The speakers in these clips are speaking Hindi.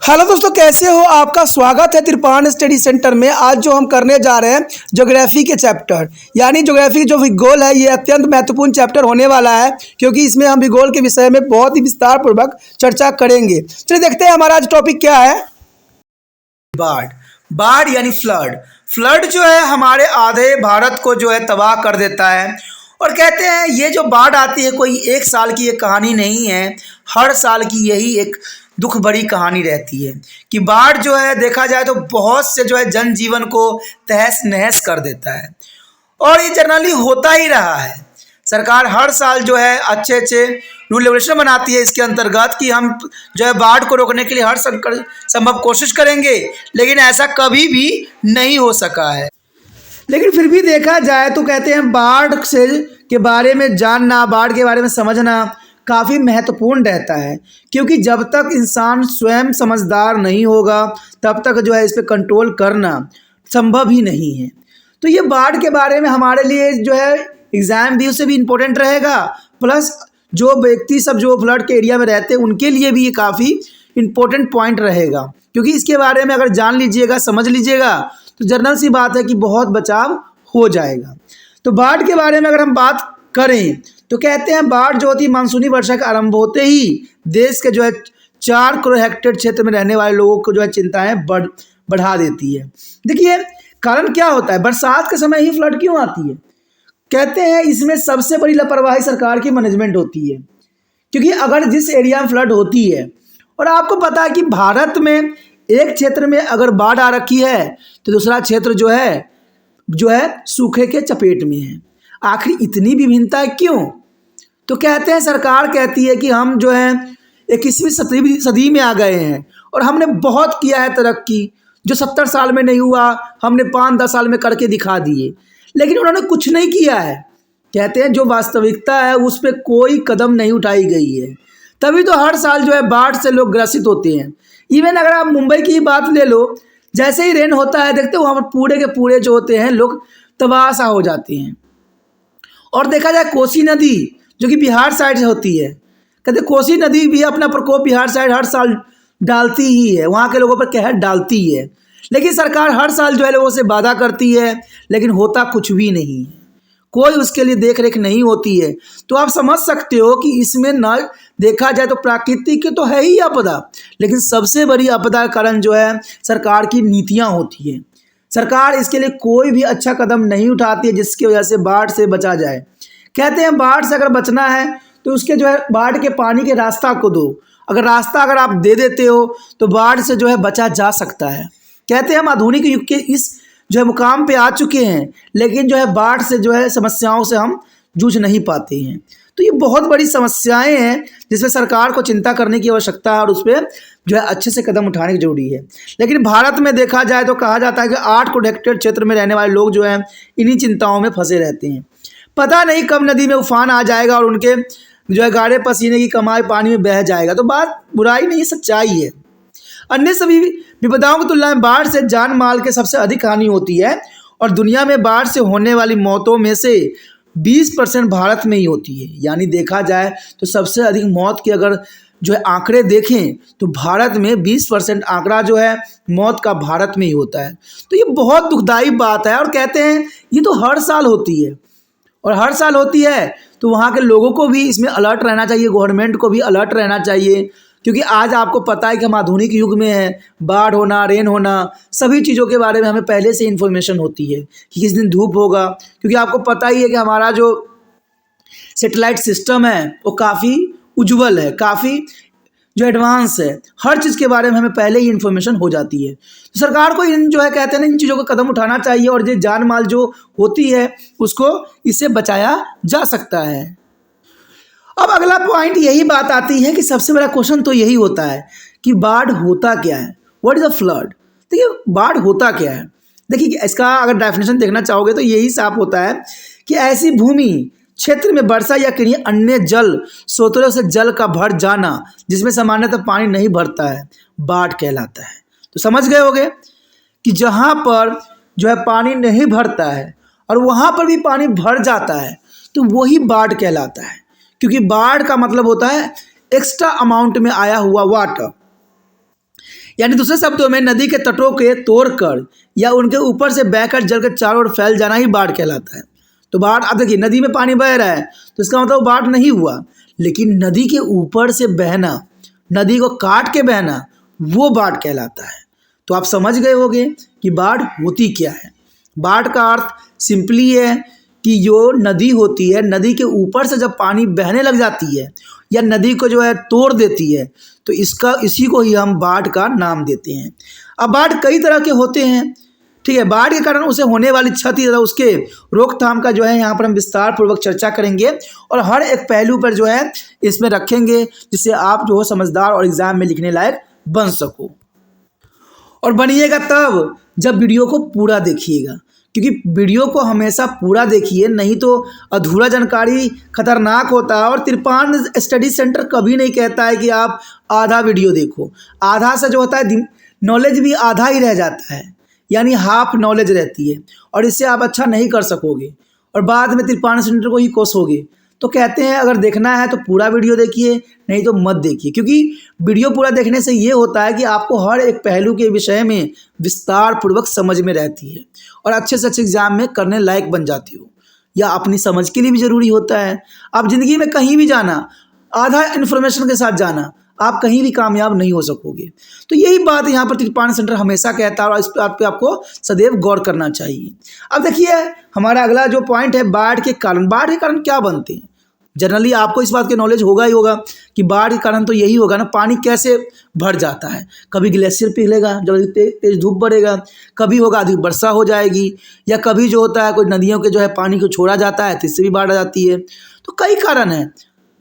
हेलो दोस्तों, कैसे हो? आपका स्वागत है त्रिपाण स्टडी सेंटर में। आज जो हम करने जा रहे हैं ज्योग्राफी के चैप्टर, यानी ज्योग्राफी जो भूगोल है, ये अत्यंत महत्वपूर्ण चैप्टर होने वाला है, क्योंकि इसमें हम भूगोल के विषय में बहुत ही विस्तार पूर्वक चर्चा करेंगे। चलिए देखते हैं हमारा आज टॉपिक क्या है। बाढ़। बाढ़ यानी फ्लड। फ्लड जो है हमारे आधे भारत को जो है तबाह कर देता है। और कहते हैं ये जो बाढ़ आती है कोई एक साल की ये कहानी नहीं है, हर साल की यही एक दुख भरी कहानी रहती है कि बाढ़ जो है देखा जाए तो बहुत से जो है जनजीवन को तहस नहस कर देता है। और ये जनरली होता ही रहा है। सरकार हर साल जो है अच्छे रूल रेगुलेशन बनाती है इसके अंतर्गत कि हम जो है बाढ़ को रोकने के लिए हर संभव कोशिश करेंगे, लेकिन ऐसा कभी भी नहीं हो सका है। लेकिन फिर भी देखा जाए तो कहते हैं बाढ़ से के बारे में जानना, बाढ़ के बारे में समझना काफ़ी महत्वपूर्ण रहता है, क्योंकि जब तक इंसान स्वयं समझदार नहीं होगा तब तक जो है इस पर कंट्रोल करना संभव ही नहीं है। तो ये बाढ़ के बारे में हमारे लिए जो है एग्ज़ाम भी उससे भी इम्पोर्टेंट रहेगा, प्लस जो व्यक्ति सब जो फ्लड के एरिया में रहते हैं उनके लिए भी ये काफ़ी इम्पोर्टेंट पॉइंट रहेगा, क्योंकि इसके बारे में अगर जान लीजिएगा, समझ लीजिएगा तो जनरल सी बात है कि बहुत बचाव हो जाएगा। तो बाढ़ के बारे में अगर हम बात करें तो कहते हैं बाढ़ जो होती है मानसूनी वर्षा के आरंभ होते ही देश के जो है 4 करोड़ हेक्टेयर क्षेत्र में रहने वाले लोगों को जो है चिंताएं बढ़ा देती है। देखिए कारण क्या होता है, बरसात के समय ही फ्लड क्यों आती है? कहते हैं इसमें सबसे बड़ी लापरवाही सरकार की मैनेजमेंट होती है, क्योंकि अगर जिस एरिया में फ्लड होती है और आपको पता है कि भारत में एक क्षेत्र में अगर बाढ़ आ रखी है तो दूसरा क्षेत्र जो है सूखे के चपेट में है। आखिर इतनी विभिन्नता क्यों? तो कहते हैं सरकार कहती है कि हम जो है 21वीं सदी में आ गए हैं और हमने बहुत किया है तरक्की, जो 70 साल में नहीं हुआ हमने 5-10 साल में करके दिखा दिए, लेकिन उन्होंने कुछ नहीं किया है। कहते हैं जो वास्तविकता है उस पर कोई कदम नहीं उठाई गई है, तभी तो हर साल जो है बाढ़ से लोग ग्रसित होते हैं। इवन अगर आप मुंबई की बात ले लो, जैसे ही रेन होता है देखते हो वहाँ पर पूरे के पूरे जो होते हैं लोग तबाह सा हो जाते हैं। और देखा जाए कोसी नदी जो कि बिहार साइड से होती है, कहते कोसी नदी भी अपना प्रकोप बिहार साइड हर साल डालती ही है, वहाँ के लोगों पर कहर डालती ही है, लेकिन सरकार हर साल जो है लोगों से वादा करती है, लेकिन होता कुछ भी नहीं है, कोई उसके लिए देख रेख नहीं होती है। तो आप समझ सकते हो कि इसमें न देखा जाए तो प्राकृतिक तो है ही आपदा, लेकिन सबसे बड़ी आपदा का कारण जो है सरकार की नीतियाँ होती हैं। सरकार इसके लिए कोई भी अच्छा कदम नहीं उठाती है जिसकी वजह से बाढ़ से बचा जाए। कहते हैं बाढ़ से अगर बचना है तो उसके जो है बाढ़ के पानी के रास्ता को दो, अगर रास्ता अगर आप दे देते हो तो बाढ़ से जो है बचा जा सकता है। कहते हैं हम आधुनिक युग के इस जो है मुकाम पे आ चुके हैं, लेकिन जो है बाढ़ से जो है समस्याओं से हम जूझ नहीं पाते हैं। तो ये बहुत बड़ी समस्याएं हैं जिसमें सरकार को चिंता करने की आवश्यकता है और उस पर जो है अच्छे से कदम उठाने की जरूरी है। लेकिन भारत में देखा जाए तो कहा जाता है कि 8 करोड़ हेक्टेयर क्षेत्र में रहने वाले लोग जो हैं इन्हीं चिंताओं में फंसे रहते हैं। पता नहीं कब नदी में उफान आ जाएगा और उनके जो है गाढ़े पसीने की कमाई पानी में बह जाएगा। तो बात बुराई नहीं, सच्चाई है। अन्य सभी विपदाओं की तुलना में बाढ़ से जान माल के सबसे अधिक हानि होती है, और दुनिया में बाढ़ से होने वाली मौतों में से 20% भारत में ही होती है। यानी देखा जाए तो सबसे अधिक मौत के अगर जो है आंकड़े देखें तो भारत में 20% आंकड़ा जो है मौत का भारत में ही होता है। तो ये बहुत दुखदाई बात है, और कहते हैं ये तो हर साल होती है, और हर साल होती है तो वहाँ के लोगों को भी इसमें अलर्ट रहना चाहिए, गवर्नमेंट को भी अलर्ट रहना चाहिए, क्योंकि आज आपको पता है कि हम आधुनिक युग में हैं। बाढ़ होना, रेन होना, सभी चीज़ों के बारे में हमें पहले से इन्फॉर्मेशन होती है कि किस दिन धूप होगा, क्योंकि आपको पता ही है कि हमारा जो सैटेलाइट सिस्टम है वो काफ़ी उज्जवल है, काफ़ी जो एडवांस है, हर चीज़ के बारे में हमें पहले ही इन्फॉर्मेशन हो जाती है। तो सरकार को इन जो है कहते हैं ना इन चीज़ों का कदम उठाना चाहिए, और जो जान माल जो होती है उसको इससे बचाया जा सकता है। अब अगला पॉइंट यही बात आती है कि सबसे बड़ा क्वेश्चन तो यही होता है कि बाढ़ होता क्या है, व्हाट इज़ अ फ्लड। देखिए बाढ़ होता क्या है, देखिए इसका अगर डेफिनेशन देखना चाहोगे तो यही साफ होता है कि ऐसी भूमि क्षेत्र में वर्षा या किन्हीं अन्य जल स्रोतों से जल का भर जाना जिसमें सामान्यतः पानी नहीं भरता है, बाढ़ कहलाता है। तो समझ गए होंगे कि जहाँ पर जो है पानी नहीं भरता है और वहाँ पर भी पानी भर जाता है तो वही बाढ़ कहलाता है, क्योंकि बाढ़ का मतलब होता है एक्स्ट्रा अमाउंट में आया हुआ वाटर। यानी दूसरे शब्दों में नदी के तटों के तोड़कर या उनके ऊपर से बहकर जल के चारों ओर फैल जाना ही बाढ़ कहलाता है। तो बाढ़, अब देखिए नदी में पानी बह रहा है तो इसका मतलब बाढ़ नहीं हुआ, लेकिन नदी के ऊपर से बहना, नदी को काट के बहना, वो बाढ़ कहलाता है। तो आप समझ गए होंगे कि बाढ़ होती क्या है। बाढ़ का अर्थ सिंपली है कि जो नदी होती है, नदी के ऊपर से जब पानी बहने लग जाती है या नदी को जो है तोड़ देती है, तो इसी को ही हम बाढ़ का नाम देते हैं। अब बाढ़ कई तरह के होते हैं, ठीक है। बाढ़ के कारण उसे होने वाली क्षति तथा उसके रोकथाम का जो है यहाँ पर हम विस्तार पूर्वक चर्चा करेंगे और हर एक पहलू पर जो है इसमें रखेंगे, जिससे आप जो हो समझदार और एग्जाम में लिखने लायक बन सको। और बनिएगा तब जब वीडियो को पूरा देखिएगा, क्योंकि वीडियो को हमेशा पूरा देखिए, नहीं तो अधूरा जानकारी खतरनाक होता है। और तिरपान स्टडी सेंटर कभी नहीं कहता है कि आप आधा वीडियो देखो। आधा से जो होता है नॉलेज भी आधा ही रह जाता है, यानी हाफ नॉलेज रहती है, और इससे आप अच्छा नहीं कर सकोगे और बाद में तिरपान सेंटर को ही कोसोगे। तो कहते हैं अगर देखना है तो पूरा वीडियो देखिए, नहीं तो मत देखिए, क्योंकि वीडियो पूरा देखने से ये होता है कि आपको हर एक पहलू के विषय में विस्तार पूर्वक समझ में रहती है और अच्छे से अच्छे एग्जाम में करने लायक बन जाती हो, या अपनी समझ के लिए भी ज़रूरी होता है। आप ज़िंदगी में कहीं भी जाना, आधा इन्फॉर्मेशन के साथ जाना, आप कहीं भी कामयाब नहीं हो सकोगे। तो यही बात यहाँ पर तिरपान सेंटर हमेशा कहता है और इस बात पे आपको सदैव गौर करना चाहिए। अब देखिए हमारा अगला जो पॉइंट है, बाढ़ के कारण। बाढ़ के कारण क्या बनते हैं? जनरली आपको इस बात की नॉलेज होगा ही होगा कि बाढ़ के कारण तो यही होगा ना, पानी कैसे भर जाता है। कभी ग्लेशियर पिघलेगा जब तेज धूप बढ़ेगा, कभी होगा अधिक वर्षा हो जाएगी, या कभी जो होता है कोई नदियों के जो है पानी को छोड़ा जाता है तो इससे भी बाढ़ आ जाती है। तो कई कारण हैं,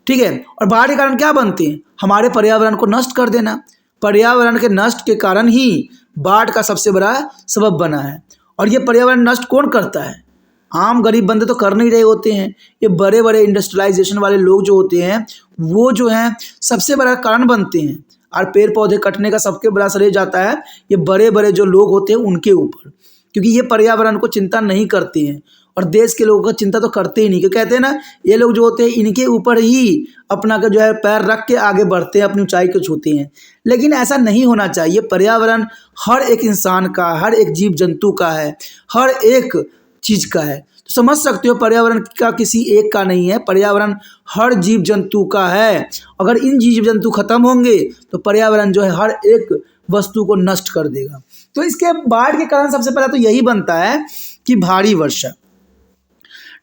ठीक है। और बाढ़ के कारण क्या बनते हैं? हमारे पर्यावरण को नष्ट कर देना। पर्यावरण के नष्ट के कारण ही बाढ़ का सबसे बड़ा सबब बना है। और ये पर्यावरण नष्ट कौन करता है? आम गरीब बंदे तो कर नहीं रहे होते हैं, ये बड़े बड़े इंडस्ट्रियलाइजेशन वाले लोग जो होते हैं वो जो हैं सबसे बड़ा कारण बनते हैं। और पेड़ पौधे कटने का सबके बड़ा श्रेय जाता है ये बड़े बड़े जो लोग होते हैं उनके ऊपर, क्योंकि ये पर्यावरण को चिंता नहीं करते हैं और देश के लोगों का चिंता तो करते ही नहीं। क्योंकि कहते हैं ना, ये लोग जो होते हैं इनके ऊपर ही अपना का जो है पैर रख के आगे बढ़ते हैं, अपनी ऊंचाई को छूते हैं। लेकिन ऐसा नहीं होना चाहिए। पर्यावरण हर एक इंसान का, हर एक जीव जंतु का है, हर एक चीज़ का है। तो समझ सकते हो पर्यावरण का किसी एक का नहीं है, पर्यावरण हर जीव जंतु का है। अगर इन जीव जंतु खत्म होंगे तो पर्यावरण जो है हर एक वस्तु को नष्ट कर देगा। तो इसके बाढ़ के कारण सबसे पहला तो यही बनता है कि भारी वर्षा।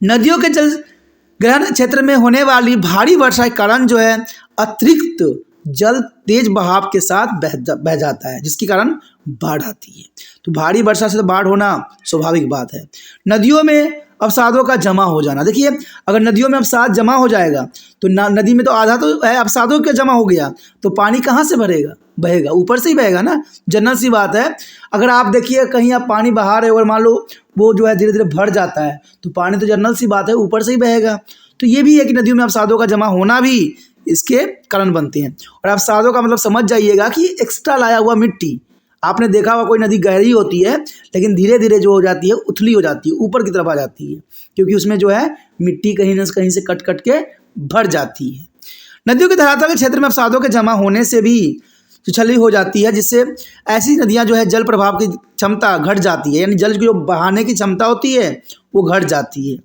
नदियों के जल ग्रहण क्षेत्र में होने वाली भारी वर्षा के कारण जो है अतिरिक्त जल तेज बहाव के साथ बह जाता है, जिसके कारण बाढ़ आती है। तो भारी वर्षा से तो बाढ़ होना स्वाभाविक बात है। नदियों में अवसादों का जमा हो जाना। देखिए अगर नदियों में अवसाद जमा हो जाएगा तो नदी में तो आधा तो है अवसादों का जमा हो गया, तो पानी कहाँ से भरेगा? बहेगा, ऊपर से ही बहेगा ना, जनरल सी बात है। अगर आप देखिए कहीं आप पानी बहा रहे हो और मान लो वो जो है धीरे धीरे भर जाता है, तो पानी तो जनरल सी बात है ऊपर से ही बहेगा। तो ये भी है कि नदियों में अवसादों का जमा होना भी इसके कारण बनते हैं। और अवसादों का मतलब समझ जाइएगा कि एक्स्ट्रा लाया हुआ मिट्टी। आपने देखा होगा कोई नदी गहरी होती है लेकिन धीरे धीरे जो हो जाती है उथली हो जाती है, ऊपर की तरफ आ जाती है, क्योंकि उसमें जो है मिट्टी कहीं न कहीं से कट कट के भर जाती है। नदियों के धरातल के क्षेत्र में अवसादों के जमा होने से भी छलनी हो जाती है, जिससे ऐसी नदियाँ जो है जल प्रभाव की क्षमता घट जाती है, यानी जल की जो बहाने की क्षमता होती है वो घट जाती है,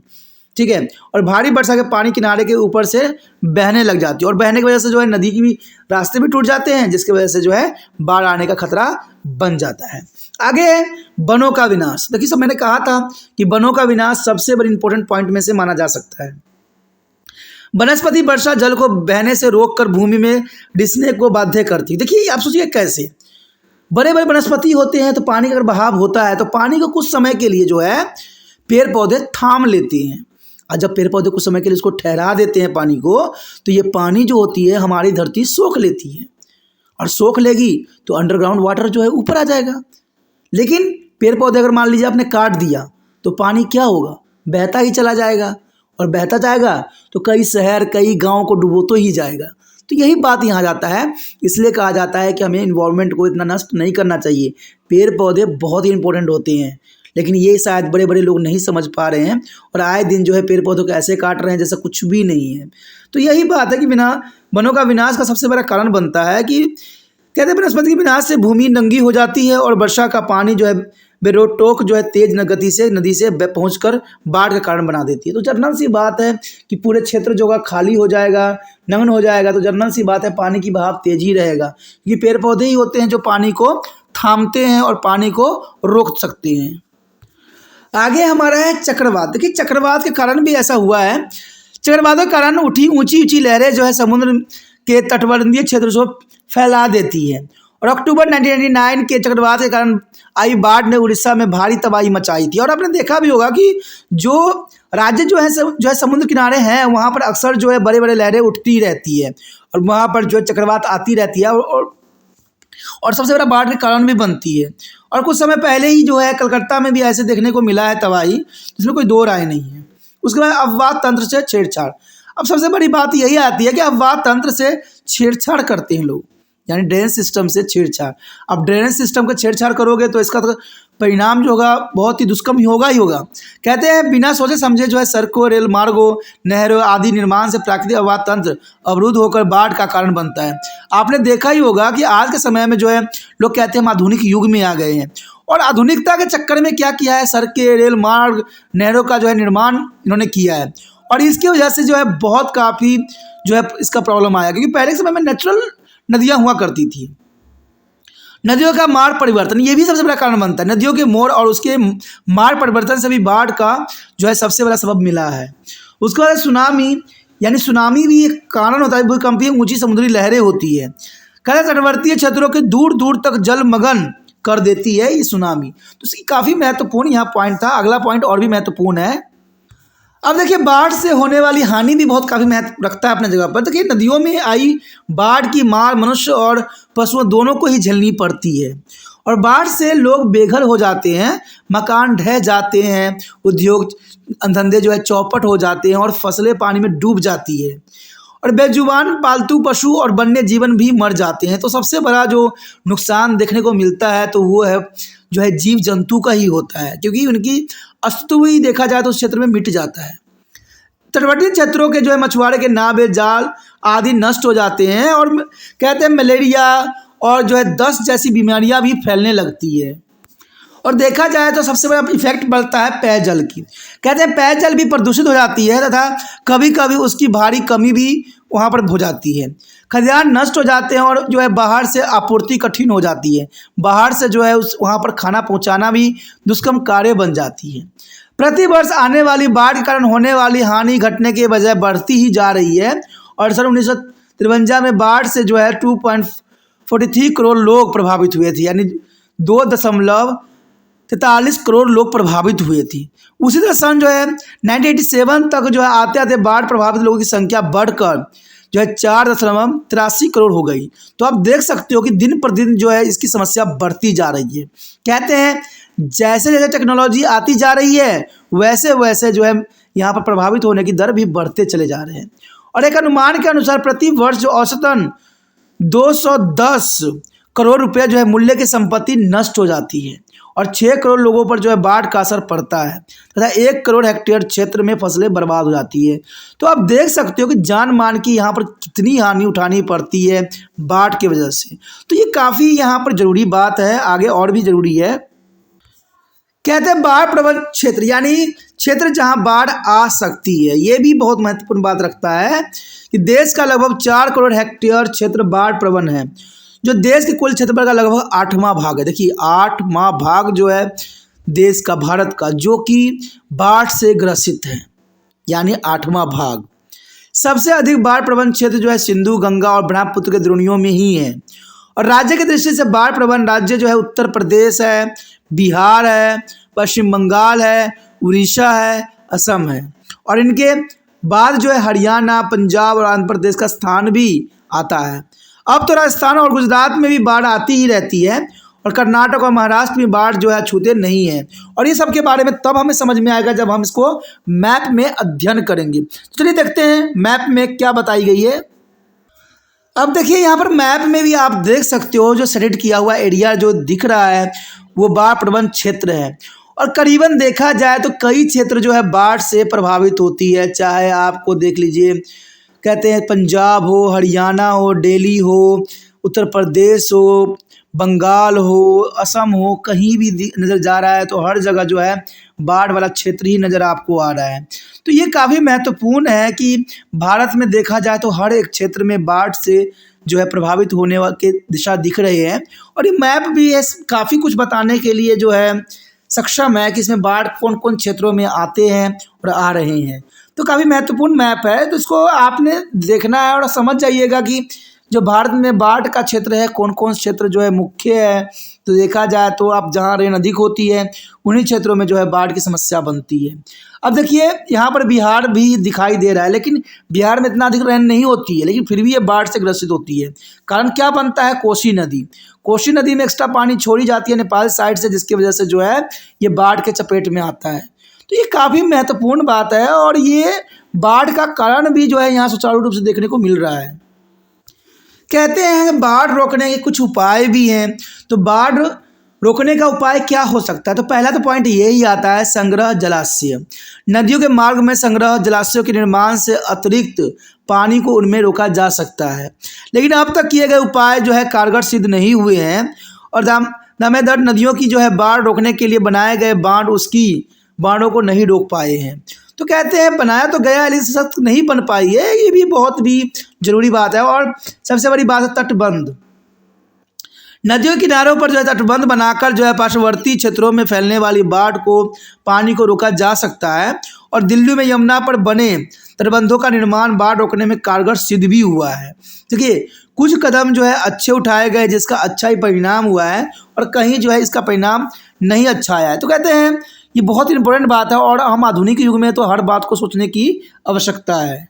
ठीक है। और भारी वर्षा के पानी किनारे के ऊपर से बहने लग जाती है और बहने की वजह से जो है नदी की भी रास्ते भी टूट जाते हैं, जिसकी वजह से जो है बाढ़ आने का खतरा बन जाता है। आगे है वनों का विनाश। देखिए सब मैंने कहा था कि वनों का विनाश सबसे बड़ी इंपॉर्टेंट पॉइंट में से माना जा सकता है। वनस्पति वर्षा जल को बहने से रोककर भूमि में रिसने को बाध्य करती है। देखिए आप सोचिए कैसे, बड़े बड़े वनस्पति होते हैं तो पानी का अगर बहाव होता है तो पानी को कुछ समय के लिए जो है पेड़ पौधे थाम लेते हैं, और जब पेड़ पौधे कुछ समय के लिए उसको ठहरा देते हैं पानी को, तो ये पानी जो होती है हमारी धरती सोख लेती है, और सोख लेगी तो अंडरग्राउंड वाटर जो है ऊपर आ जाएगा। लेकिन पेड़ पौधे अगर मान लीजिए आपने काट दिया तो पानी क्या होगा? बहता ही चला जाएगा, और बहता जाएगा तो कई शहर कई गाँव को डुबो तो ही जाएगा। तो यही बात यहाँ जाता है, इसलिए कहा जाता है कि हमें इन्वायरमेंट को इतना नष्ट नहीं करना चाहिए। पेड़ पौधे बहुत ही इंपॉर्टेंट होते हैं, लेकिन ये शायद बड़े बड़े लोग नहीं समझ पा रहे हैं और आए दिन जो है पेड़ पौधों को ऐसे काट रहे हैं जैसा कुछ भी नहीं है। तो यही बात है कि वनों का विनाश का सबसे बड़ा कारण बनता है कि कहते हैं वनस्पति के विनाश से भूमि नंगी हो जाती है और वर्षा का पानी जो है बेरोक जो है तेज गति से नदी से पहुंचकर बाढ़ का कारण बना देती है। तो जनरल सी बात है कि पूरे क्षेत्र जो है खाली हो जाएगा, नग्न हो जाएगा। तो जनरल सी बात है पानी की बहाव तेज ही रहेगा, क्योंकि पेड़ पौधे ही होते हैं जो पानी को थामते हैं और पानी को रोक सकते हैं। आगे हमारा है चक्रवात। देखिए चक्रवात के कारण भी ऐसा हुआ है। चक्रवातों के कारण उठी ऊंची ऊंची लहरें जो है समुद्र के तटवर्तीय क्षेत्र को फैला देती है। और अक्टूबर 1999 के चक्रवात के कारण आई बाढ़ ने उड़ीसा में भारी तबाही मचाई थी। और आपने देखा भी होगा कि जो राज्य जो है समुद्र किनारे हैं वहाँ पर अक्सर जो है बड़े बड़े लहरें उठती रहती है और वहाँ पर जो है चक्रवात आती रहती है और सबसे बड़ा बाढ़ के कारण भी बनती है। और कुछ समय पहले ही जो है कलकत्ता में भी ऐसे देखने को मिला है तबाही, जिसमें कोई दो राय नहीं है। उसके बाद अफवाह तंत्र से छेड़छाड़। अब सबसे बड़ी बात यही आती है कि अफवाह तंत्र से छेड़छाड़ करते हैं लोग, यानी ड्रेनेज सिस्टम से छेड़छाड़। अब ड्रेनेज सिस्टम का छेड़छाड़ करोगे तो इसका तो परिणाम जो होगा बहुत ही दुष्कर्म ही होगा। कहते हैं बिना सोचे समझे जो है सड़कों, रेल मार्गों, नहरों आदि निर्माण से प्राकृतिक अफवाह तंत्र अवरुद्ध होकर बाढ़ का कारण बनता है। आपने देखा ही होगा कि आज के समय में जो है लोग कहते हैं हम आधुनिक युग में आ गए हैं, और आधुनिकता के चक्कर में क्या किया है, सड़कें, रेल मार्ग, नहरों का जो है निर्माण इन्होंने किया है। और इसकी वजह से जो है बहुत काफ़ी जो है इसका प्रॉब्लम आया, क्योंकि पहले के समय में नेचुरल नदियाँ हुआ करती थी। नदियों का मार्ग परिवर्तन ये भी सबसे बड़ा कारण बनता है। नदियों के मोड़ और उसके मार्ग परिवर्तन से भी बाढ़ का जो है सबसे बड़ा सबब मिला है। उसके बाद सुनामी, यानी सुनामी भी एक कारण होता है। भूकंपीय ऊंची समुद्री लहरें होती है, कहते तटवर्तीय क्षेत्रों के दूर दूर तक जलमग्न कर देती है ये सुनामी। तो इसकी काफ़ी महत्वपूर्ण यहाँ पॉइंट था। अगला पॉइंट और भी महत्वपूर्ण है। अब देखिए बाढ़ से होने वाली हानि भी बहुत काफ़ी महत्व रखता है अपने जगह पर। देखिए नदियों में आई बाढ़ की मार मनुष्य और पशुओं दोनों को ही झेलनी पड़ती है, और बाढ़ से लोग बेघर हो जाते हैं, मकान ढह जाते हैं, उद्योग धंधे जो है चौपट हो जाते हैं और फसलें पानी में डूब जाती है, और बेजुबान पालतू पशु और वन्य जीवन भी मर जाते हैं। तो सबसे बड़ा जो नुकसान देखने को मिलता है तो वो है जो है जीव जंतु का ही होता है, क्योंकि उनकी अस्तित्व ही देखा जाए तो उस क्षेत्र में मिट जाता है। तटवर्ती क्षेत्रों के जो है मछुआरे के नावे, जाल आदि नष्ट हो जाते हैं, और कहते हैं मलेरिया और जो है दस्त जैसी बीमारियां भी फैलने लगती है। और देखा जाए तो सबसे बड़ा इफेक्ट बढ़ता है पेयजल की। कहते हैं पेयजल भी प्रदूषित हो जाती है तथा कभी कभी उसकी भारी कमी भी वहाँ पर हो जाती है। खलिहान नष्ट हो जाते हैं और जो है बाहर से आपूर्ति कठिन हो जाती है। बाहर से जो है वहाँ पर खाना पहुँचाना भी दुष्कर्म कार्य बन जाती है। प्रति वर्ष आने वाली बाढ़ के कारण होने वाली हानि घटने के बजाय बढ़ती ही जा रही है, और सन 1953 में बाढ़ से जो है 2.43 करोड़ लोग प्रभावित हुए थे, यानी 2.43 करोड़ लोग प्रभावित हुए थे। उसी तरह सन जो है 1987 तक जो है आते आते बाढ़ प्रभावित लोगों की संख्या बढ़कर जो है 4.83 करोड़ हो गई। तो आप देख सकते हो कि दिन पर दिन जो है इसकी समस्या बढ़ती जा रही है। कहते हैं जैसे जैसे टेक्नोलॉजी आती जा रही है वैसे वैसे जो है यहाँ पर प्रभावित होने की दर भी बढ़ते चले जा रहे हैं। और एक अनुमान के अनुसार प्रति वर्ष जो औसतन 210 करोड़ रुपए जो है मूल्य की संपत्ति नष्ट हो जाती है, और 6 करोड़ लोगों पर जो है बाढ़ का असर पड़ता है तथा 1 करोड़ हेक्टेयर क्षेत्र में फसलें बर्बाद हो जाती है। तो आप देख सकते हो कि जान मान की यहाँ पर कितनी हानि उठानी पड़ती है बाढ़ की वजह से। तो ये काफ़ी यहाँ पर ज़रूरी बात है, आगे और भी ज़रूरी है। कहते हैं बाढ़ प्रवण क्षेत्र, यानी क्षेत्र जहां बाढ़ आ सकती है। ये भी बहुत महत्वपूर्ण बात रखता है कि देश का लगभग 4 करोड़ हेक्टेयर क्षेत्र बाढ़ प्रवण है, जो देश के कुल क्षेत्रफल का लगभग 8वां भाग है। देखिए 8वां भाग जो है देश का, भारत का, जो कि बाढ़ से ग्रसित है, यानी 8वां भाग। सबसे अधिक बाढ़ प्रवण क्षेत्र जो है सिंधु, गंगा और ब्रह्मपुत्र के द्रोणियों में ही है। और राज्य की दृष्टि से बाढ़ प्रवण राज्य जो है उत्तर प्रदेश है, बिहार है, पश्चिम बंगाल है, उड़ीसा है, असम है, और इनके बाद जो है हरियाणा, पंजाब और आंध्र प्रदेश का स्थान भी आता है। अब तो राजस्थान और गुजरात में भी बाढ़ आती ही रहती है, और कर्नाटक और महाराष्ट्र में बाढ़ जो है छूते नहीं है। और ये सब के बारे में तब हमें समझ में आएगा जब हम इसको मैप में अध्ययन करेंगे। चलिए देखते हैं मैप में क्या बताई गई है। अब देखिए यहाँ पर मैप में भी आप देख सकते हो जो सेलेक्ट किया हुआ एरिया जो दिख रहा है वो बाढ़ प्रवण क्षेत्र है, और करीबन देखा जाए तो कई क्षेत्र जो है बाढ़ से प्रभावित होती है। चाहे आपको देख लीजिए, कहते हैं पंजाब हो, हरियाणा हो, दिल्ली हो, उत्तर प्रदेश हो, बंगाल हो, असम हो, कहीं भी नज़र जा रहा है तो हर जगह जो है बाढ़ वाला क्षेत्र ही नज़र आपको आ रहा है। तो ये काफ़ी महत्वपूर्ण है कि भारत में देखा जाए तो हर एक क्षेत्र में बाढ़ से जो है प्रभावित होने के दिशा दिख रहे हैं। और ये मैप भी है काफ़ी कुछ बताने के लिए जो है सक्षम है कि इसमें बाढ़ कौन कौन क्षेत्रों में आते हैं और आ रहे हैं। तो काफ़ी महत्वपूर्ण मैप है, तो इसको आपने देखना है और समझ जाइएगा कि जो भारत में बाढ़ का क्षेत्र है कौन कौन क्षेत्र जो है मुख्य है। तो देखा जाए तो आप जहाँ रेन अधिक होती है उन्हीं क्षेत्रों में जो है बाढ़ की समस्या बनती है। अब देखिए यहाँ पर बिहार भी दिखाई दे रहा है, लेकिन बिहार में इतना अधिक रेन नहीं होती है, लेकिन फिर भी ये बाढ़ से ग्रसित होती है। कारण क्या बनता है? कोसी नदी। कोसी नदी में एक्स्ट्रा पानी छोड़ी जाती है नेपाल साइड से, जिसकी वजह से जो है ये बाढ़ के चपेट में आता है। तो ये काफ़ी महत्वपूर्ण बात है और ये बाढ़ का कारण भी जो है यहाँ सुचारू रूप से देखने को मिल रहा है। कहते हैं बाढ़ रोकने के कुछ उपाय भी हैं। तो बाढ़ रोकने का उपाय क्या हो सकता है? तो पहला तो पॉइंट यही आता है, संग्रह जलाशय। नदियों के मार्ग में संग्रह जलाशयों के निर्माण से अतिरिक्त पानी को उनमें रोका जा सकता है, लेकिन अब तक किए गए उपाय जो है कारगर सिद्ध नहीं हुए हैं। और दामोदर नदियों की जो है बाढ़ रोकने के लिए बनाए गए बांध उसकी बाढ़ों को नहीं रोक पाए हैं। तो कहते हैं बनाया तो गया लेकिन सख्त नहीं बन पाई है, ये भी बहुत भी जरूरी बात है। और सबसे बड़ी बात है तटबंध। नदियों के किनारों पर जो है तटबंध बनाकर जो है पार्श्ववर्ती क्षेत्रों में फैलने वाली बाढ़ को पानी को रोका जा सकता है। और दिल्ली में यमुना पर बने तटबंधों का निर्माण बाढ़ रोकने में कारगर सिद्ध भी हुआ है। देखिए कुछ कदम जो है अच्छे उठाए गए जिसका अच्छा ही परिणाम हुआ है, और कहीं जो है इसका परिणाम नहीं अच्छा आया है। तो कहते हैं ये बहुत इंपॉर्टेंट बात है और हम आधुनिक युग में तो हर बात को सोचने की आवश्यकता है।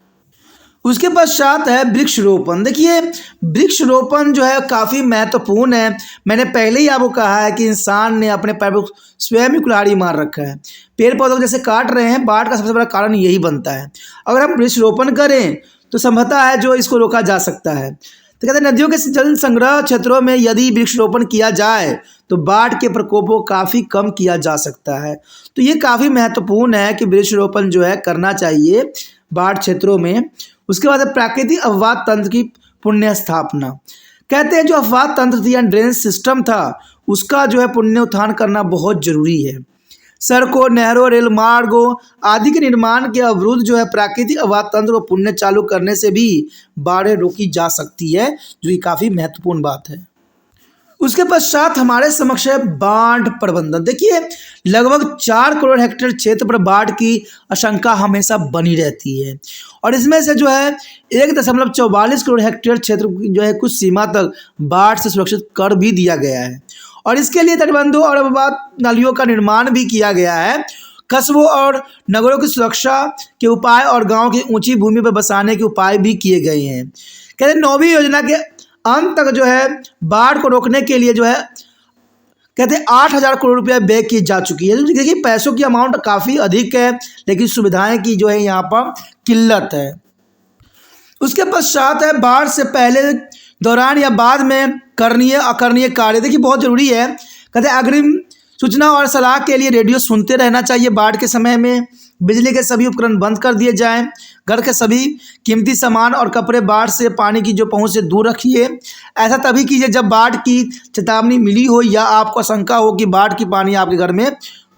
उसके पश्चात है वृक्षरोपण। देखिए वृक्षरोपण जो है काफ़ी महत्वपूर्ण है। मैंने पहले ही आपको कहा है कि इंसान ने अपने पैर पर स्वयं ही कुल्हाड़ी मार रखा है। पेड़ पौधों को जैसे काट रहे हैं, बाढ़ का सबसे बड़ा कारण यही बनता है। अगर हम वृक्षरोपण करें तो संभवतः है जो इसको रोका जा सकता है। तो कहते हैं नदियों के जल संग्रह क्षेत्रों में यदि वृक्षरोपण किया जाए तो बाढ़ के प्रकोप को काफ़ी कम किया जा सकता है। तो ये काफ़ी महत्वपूर्ण है कि वृक्षरोपण जो है करना चाहिए बाढ़ क्षेत्रों में। उसके बाद प्राकृतिक अपवाद तंत्र की पुण्य स्थापना। कहते हैं जो अपवाद तंत्र या ड्रेनेज सिस्टम था उसका जो है पुनरुत्थान करना बहुत जरूरी है। सड़कों, नहरों, रेल मार्गों आदि के निर्माण के अवरुद्ध जो है प्राकृतिक अपवाद तंत्र को पुनः चालू करने से भी बाढ़ें रोकी जा सकती है, जो कि काफ़ी महत्वपूर्ण बात है। उसके पश्चात हमारे समक्ष है बाढ़ प्रबंधन। देखिए लगभग 4 करोड़ हेक्टेयर क्षेत्र पर बाढ़ की आशंका हमेशा बनी रहती है, और इसमें से जो है 1.44 करोड़ हेक्टेयर क्षेत्र जो है कुछ सीमा तक बाढ़ से सुरक्षित कर भी दिया गया है। और इसके लिए तटबंधों और अपवाद नालियों का निर्माण भी किया गया है। कस्बों और नगरों की सुरक्षा के उपाय और गाँव की ऊंची भूमि पर बसाने के उपाय भी किए गए हैं। कहते हैं 9वीं योजना के अंत तक जो है बाढ़ को रोकने के लिए जो है कहते हैं 8,000 करोड़ रुपया व्यय की जा चुकी है। देखिए पैसों की अमाउंट काफ़ी अधिक है, लेकिन सुविधाएं की जो है यहाँ पर किल्लत है। उसके पश्चात है बाढ़ से पहले, दौरान या बाद में करणीय अकरणीय कार्य। देखिए बहुत ज़रूरी है। कहते हैं अग्रिम सूचना और सलाह के लिए रेडियो सुनते रहना चाहिए। बाढ़ के समय में बिजली के सभी उपकरण बंद कर दिए जाएं। घर के सभी कीमती सामान और कपड़े बाढ़ से पानी की जो पहुंच से दूर रखिए। ऐसा तभी कीजिए जब बाढ़ की चेतावनी मिली हो या आपको आशंका हो कि बाढ़ की पानी आपके घर में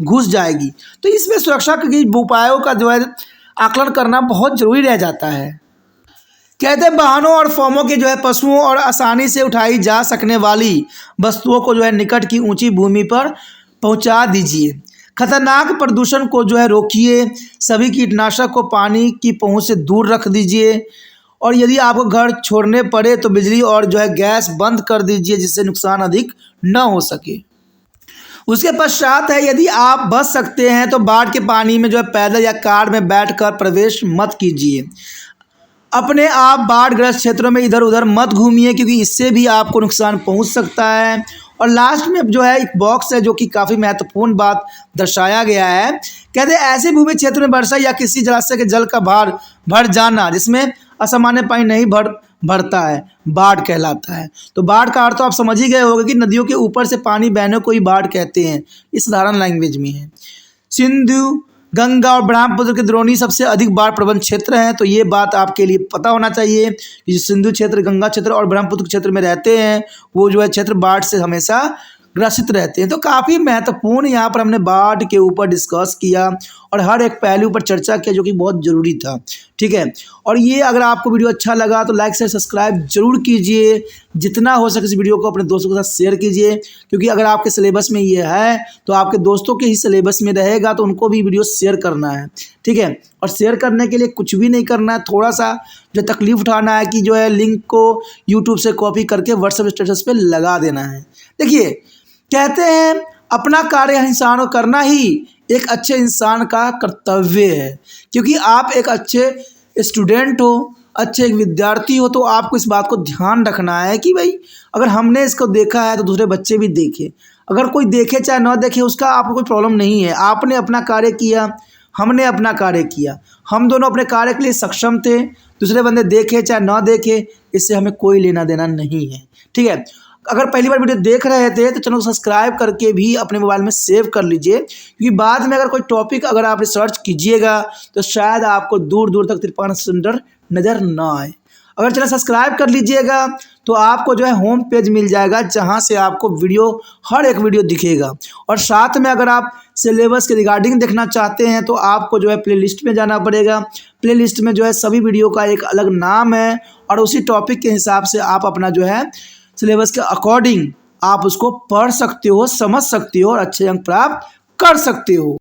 घुस जाएगी। तो इसमें सुरक्षा के उपायों का जो है आकलन करना बहुत ज़रूरी रह जाता है। कहते हैं वाहनों और फर्मों के जो है पशुओं और आसानी से उठाई जा सकने वाली वस्तुओं को जो है निकट की ऊंची भूमि पर पहुंचा दीजिए। खतरनाक प्रदूषण को जो है रोकिए। सभी कीटनाशक को पानी की पहुंच से दूर रख दीजिए। और यदि आपको घर छोड़ने पड़े तो बिजली और जो है गैस बंद कर दीजिए, जिससे नुकसान अधिक न हो सके। उसके पश्चात है यदि आप बच सकते हैं तो बाढ़ के पानी में जो है पैदल या कार में बैठकर प्रवेश मत कीजिए। अपने आप बाढ़ग्रस्त क्षेत्रों में इधर उधर मत घूमिए, क्योंकि इससे भी आपको नुकसान पहुंच सकता है। और लास्ट में जो है एक बॉक्स है जो कि काफ़ी महत्वपूर्ण बात दर्शाया गया है। कहते हैं ऐसे भूमि क्षेत्र में वर्षा या किसी जलाशय के जल का भर जाना जिसमें असामान्य पानी नहीं भरता है बाढ़ कहलाता है। तो बाढ़ का अर्थ तो आप समझ ही गए होंगे कि नदियों के ऊपर से पानी बहने को ही बाढ़ कहते हैं। इस साधारण लैंग्वेज में है। सिंधु गंगा और ब्रह्मपुत्र के द्रोणी सबसे अधिक बाढ़ प्रवण क्षेत्र हैं। तो ये बात आपके लिए पता होना चाहिए कि जो सिंधु क्षेत्र, गंगा क्षेत्र और ब्रह्मपुत्र क्षेत्र में रहते हैं वो जो है क्षेत्र बाढ़ से हमेशा ग्रसित रहते हैं। तो काफ़ी महत्वपूर्ण यहाँ पर हमने बाढ़ के ऊपर डिस्कस किया और हर एक पहलू पर चर्चा किया जो कि बहुत ज़रूरी था। ठीक है, और ये अगर आपको वीडियो अच्छा लगा तो लाइक से सब्सक्राइब जरूर कीजिए, जितना हो सके इस वीडियो को अपने दोस्तों के साथ शेयर कीजिए, क्योंकि अगर आपके सिलेबस में ये है तो आपके दोस्तों के ही सिलेबस में रहेगा तो उनको भी वीडियो शेयर करना है। ठीक है, और शेयर करने के लिए कुछ भी नहीं करना है, थोड़ा सा जो तकलीफ उठाना है कि जो है लिंक को यूट्यूब से कॉपी करके व्हाट्सएप स्टेटस पे लगा देना है। देखिए, कहते हैं अपना कार्य इंसान को करना ही एक अच्छे इंसान का कर्तव्य है, क्योंकि आप एक अच्छे स्टूडेंट हो, अच्छे एक विद्यार्थी हो, तो आपको इस बात को ध्यान रखना है कि भाई अगर हमने इसको देखा है तो दूसरे बच्चे भी देखें। अगर कोई देखे चाहे ना देखे उसका आपको कोई प्रॉब्लम नहीं है। आपने अपना कार्य किया, हमने अपना कार्य किया, हम दोनों अपने कार्य के लिए सक्षम थे। दूसरे बंदे देखे चाहे ना देखे, इससे हमें कोई लेना देना नहीं है। ठीक है, अगर पहली बार वीडियो देख रहे थे तो चैनल को सब्सक्राइब करके भी अपने मोबाइल में सेव कर लीजिए, क्योंकि बाद में अगर कोई टॉपिक अगर आप रिसर्च कीजिएगा तो शायद आपको दूर दूर तक तिरपान सेंटर नज़र ना आए। अगर चैनल सब्सक्राइब कर लीजिएगा तो आपको जो है होम पेज मिल जाएगा जहां से आपको वीडियो, हर एक वीडियो दिखेगा। और साथ में अगर आप सिलेबस के रिगार्डिंग देखना चाहते हैं तो आपको जो है प्लेलिस्ट में जाना पड़ेगा। प्लेलिस्ट में जो है सभी वीडियो का एक अलग नाम है और उसी टॉपिक के हिसाब से आप अपना जो है सिलेबस के अकॉर्डिंग आप उसको पढ़ सकते हो, समझ सकते हो और अच्छे अंक प्राप्त कर सकते हो।